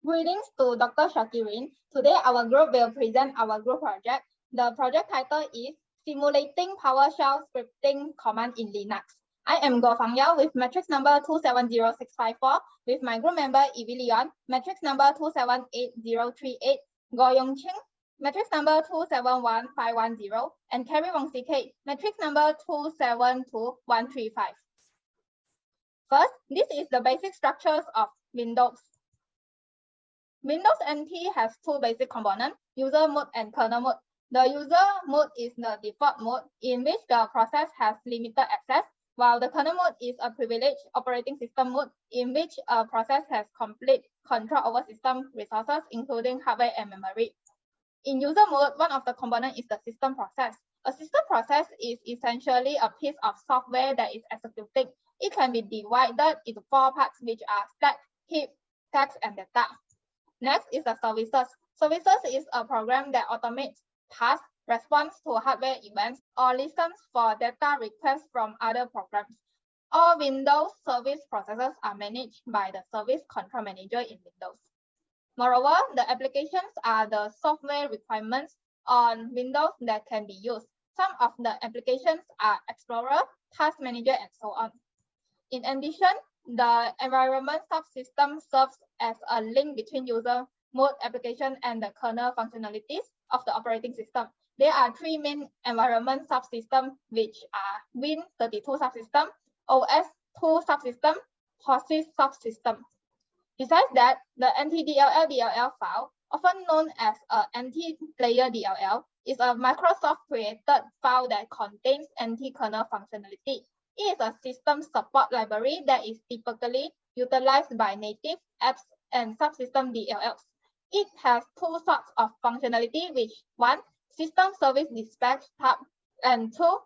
Greetings to Dr. Shakirin. Today our group will present our group project. The project title is Simulating PowerShell Scripting Command in Linux. I am Goh Fang Yao with matrix number 270654 with my group member Ewe Leon, matrix number 278038, Goh Yon Cing, matrix number 271510, and Kerry Wong Sze Kay, matrix number 272135. First, this is the basic structures of Windows. Windows NT has two basic components, user mode and kernel mode. The user mode is the default mode in which the process has limited access, while the kernel mode is a privileged operating system mode in which a process has complete control over system resources, including hardware and memory. In user mode, one of the components is the system process. A system process is essentially a piece of software that is executing. It can be divided into four parts, which are stack, heap, text, and data. Next is the services. Services is a program that automates tasks, responds to hardware events, or listens for data requests from other programs. All Windows service processes are managed by the Service Control Manager in Windows. Moreover, the applications are the software requirements on Windows that can be used. Some of the applications are Explorer, Task Manager, and so on. In addition, the environment subsystem serves as a link between user mode application and the kernel functionalities of the operating system. There are three main environment subsystems, which are Win32 subsystem, OS2 subsystem, POSIX subsystem. Besides that, the NTDLL DLL file, often known as a NT-player DLL, is a Microsoft-created file that contains NT-kernel functionality. It is a system support library that is typically utilized by native apps and subsystem DLLs. It has two sorts of functionality, which one, system service dispatch tab, and two,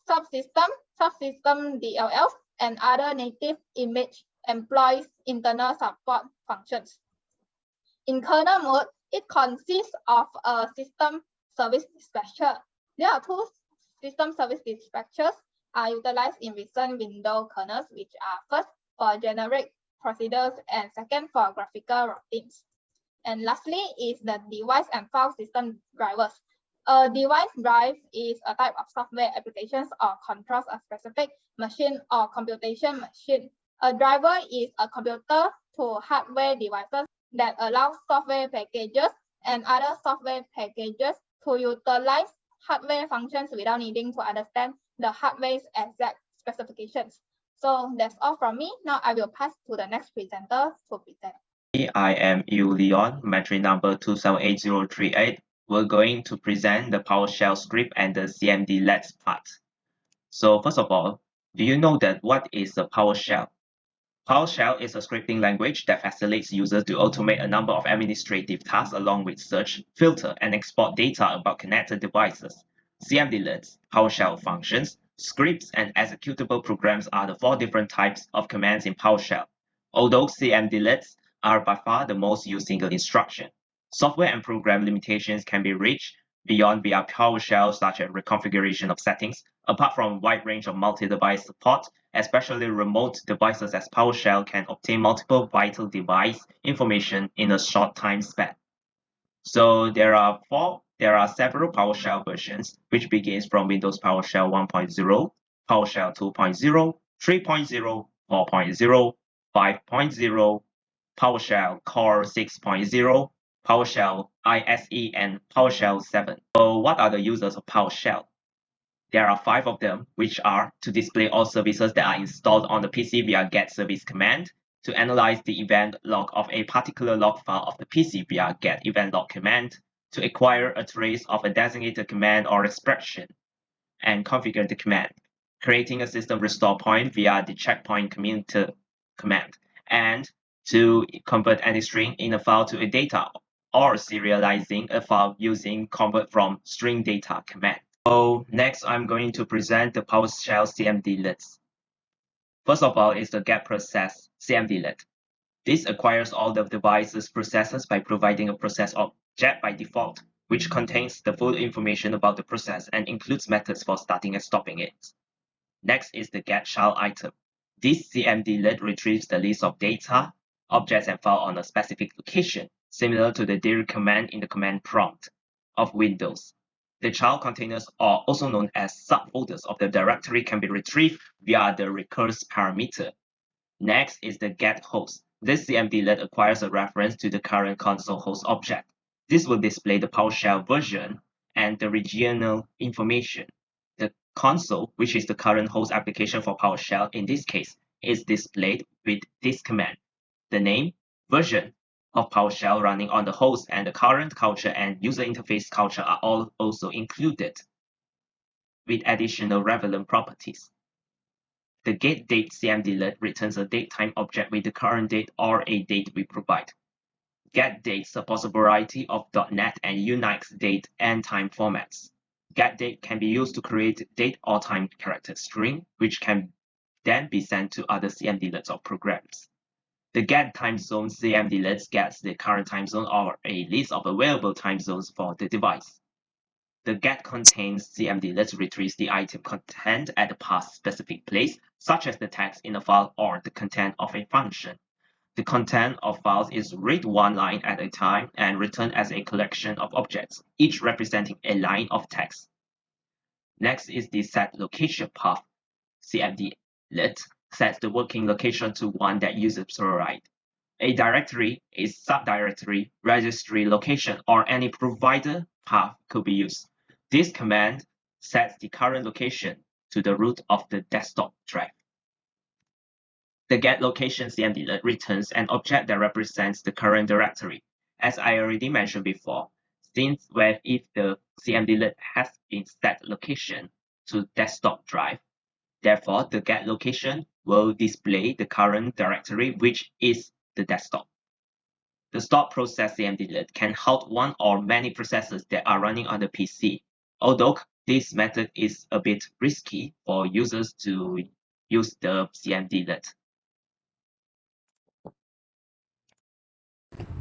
subsystem DLLs and other native image employs internal support functions. In kernel mode, it consists of a system service dispatcher. There are two system service dispatchers are utilized in recent Windows kernels, which are first for generic procedures and second for graphical routines. And lastly is the device and file system drivers. A device drive is a type of software applications or controls a specific machine or computation machine. A driver is a computer to hardware devices that allow software packages and other software packages to utilize hardware functions without needing to understand the hardware's exact specifications. So that's all from me. Now I will pass to the next presenter to present. I am Ewe Leon, matrix number 278038. We're going to present the PowerShell script and the CMD-led part. So first of all, do you know that what is a PowerShell? PowerShell is a scripting language that facilitates users to automate a number of administrative tasks along with search, filter, and export data about connected devices. CMD-lets, PowerShell functions, scripts, and executable programs are the four different types of commands in PowerShell. Although CMD-lets are by far the most used single instruction, software and program limitations can be reached beyond via PowerShell, such as reconfiguration of settings. Apart from a wide range of multi-device support, especially remote devices, as PowerShell can obtain multiple vital device information in a short time span. So there are several PowerShell versions, which begins from Windows PowerShell 1.0, PowerShell 2.0, 3.0, 4.0, 5.0, PowerShell Core 6.0, PowerShell ISE, and PowerShell 7. So what are the users of PowerShell? There are 5 of them, which are to display all services that are installed on the PC via get service command, to analyze the event log of a particular log file of the PC via get event log command, to acquire a trace of a designated command or expression, and configure the command, creating a system restore point via the checkpoint commutator command, and to convert any string in a file to a data, or serializing a file using convert from string data command. So next, I'm going to present the PowerShell CMD-lets. First of all is the get process CMD-let. This acquires all the device's processes by providing a process object by default, which contains the full information about the process and includes methods for starting and stopping it. Next is the get child item. This CMD-let retrieves the list of data objects and files on a specific location, similar to the dir command in the command prompt of Windows. The child containers, or also known as subfolders of the directory, can be retrieved via the recurse parameter. Next is the get host. This cmdlet acquires a reference to the current console host object. This will display the PowerShell version and the regional information. The console, which is the current host application for PowerShell in this case, is displayed with this command. The name, version of PowerShell running on the host, and the current culture and user interface culture are all also included with additional relevant properties. The getDate cmdlet returns a datetime object with the current date or a date we provide. GetDate supports a variety of .NET and Unix date and time formats. GetDate can be used to create date or time character string, which can then be sent to other cmdlets or programs. The getTimeZone cmdlet gets the current time zone or a list of available time zones for the device. The getContains cmdlet retrieves the item content at a past specific place, such as the text in a file or the content of a function. The content of files is read one line at a time and returned as a collection of objects, each representing a line of text. Next is the setLocationPath cmdlet sets the working location to one that users provide. A directory, a subdirectory, registry location, or any provider path could be used. This command sets the current location to the root of the desktop drive. The getLocation cmdlet returns an object that represents the current directory. As I already mentioned before, since if the cmdlet has been set location to desktop drive, therefore the getLocation will display the current directory, which is the desktop. The stop process cmdlet can halt one or many processes that are running on the PC, although this method is a bit risky for users to use the cmdlet.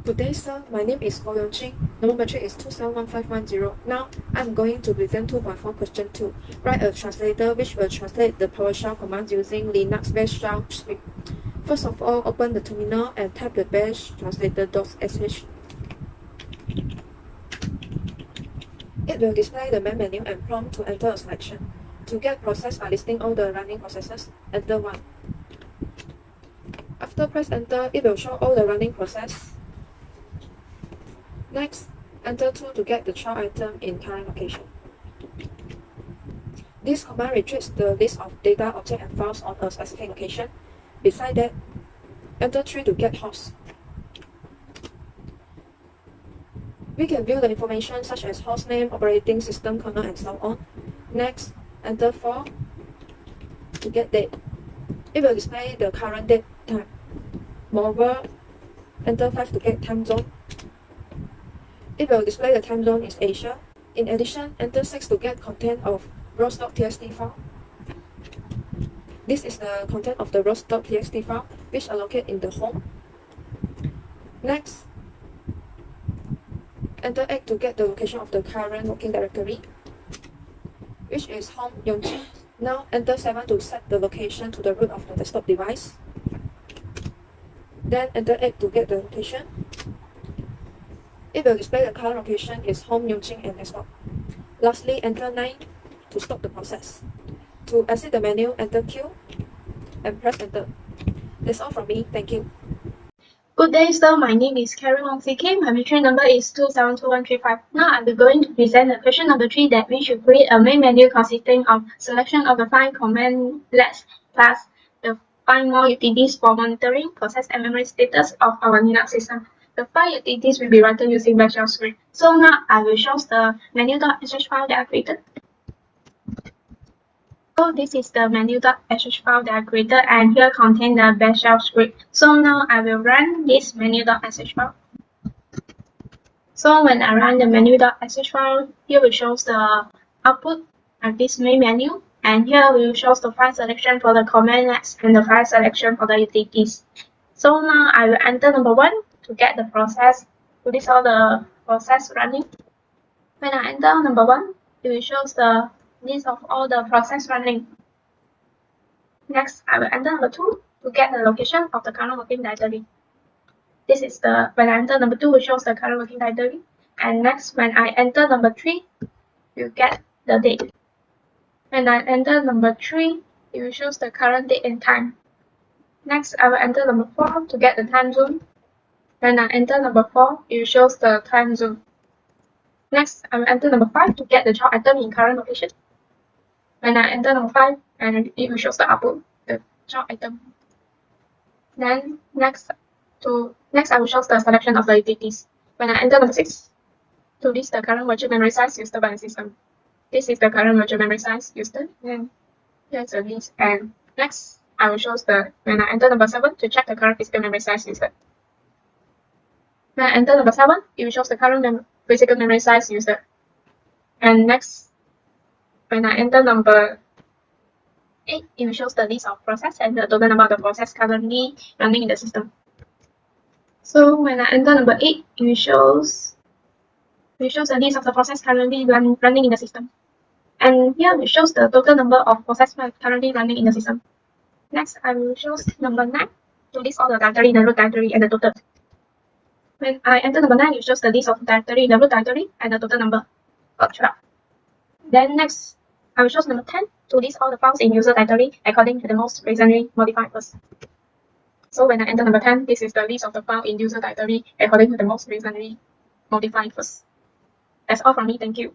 Good day, sir. My name is Goh Yon Cing. Number metric is 271510. Now, I'm going to present 2.4 question 2. Write a translator which will translate the PowerShell commands using Linux bash shell script. First of all, open the terminal and type the bash translator.sh. It will display the main menu and prompt to enter a selection. To get process by listing all the running processes, enter 1. After press enter, it will show all the running process. Next, enter 2 to get the child item in current location. This command retrieves the list of data, objects, and files on a specific location. Beside that, enter 3 to get host. We can view the information such as host name, operating system, kernel, and so on. Next, enter 4 to get date. It will display the current date time. Moreover, enter 5 to get time zone. It will display the time zone is Asia. In addition, enter 6 to get content of rows.txt file. This is the content of the rows.txt file, which are located in the home. Next, enter 8 to get the location of the current working directory, which is home Yon Cing. Now enter 7 to set the location to the root of the desktop device. Then enter 8 to get the location. It will display the current location is home Yon Cing and desktop. Lastly, enter 9 to stop the process. To exit the menu, enter Q and press enter. That's all from me. Thank you. Good day, sir. My name is Kerry Wong Sze Kay. My metric number is 272135. Now I'm going to present the question number 3 that we should create a main menu consisting of selection of the find commandlets plus the find more utilities for monitoring, process, and memory status of our Linux system. The find utilities will be written using bash shell script. So now I will show the menu.sh file that I created. So this is the menu.sh file that I created, and here contain the bash shell script. So now I will run this menu.sh file. So when I run the menu.sh file, here will show the output of this main menu, and here will show the file selection for the commandlets and the file selection for the utilities. So now I will enter number 1 to get the process. So these are the process running. When I enter number 1, it will show the list of all the process running. Next, I will enter number 2 to get the location of the current working directory. This is the, when I enter number 2, it shows the current working directory. And next, when I enter number 3, you get the date. When I enter number 3, it will show the current date and time. Next, I will enter number 4 to get the time zone. When I enter number 4, it shows the time zone. Next, I will enter number 5 to get the job item in current location. When I enter number 5, and it will show the output, the job item. Then next I will show the selection of the utilities. When I enter number 6, to list the current virtual memory size used by the system. This is the current virtual memory size used. And here's a list. And next, I will show when I enter number 7 to check the current physical memory size used. When I enter number 7, it will show the current physical memory size used. And next, when I enter number 8, it will show the list of process and the total number of the process currently running in the system. So when I enter number 8, it shows the list of the process currently running in the system. And here it shows the total number of processes currently running in the system. Next, I will show number 9 to list all the directory in the root directory and the total. When I enter number 9, it shows the list of directory in the root directory and the total number of 12. Then next, I will show number 10 to list all the files in user directory according to the most recently modified first. So when I enter number 10, this is the list of the file in user directory according to the most recently modified first. That's all from me. Thank you.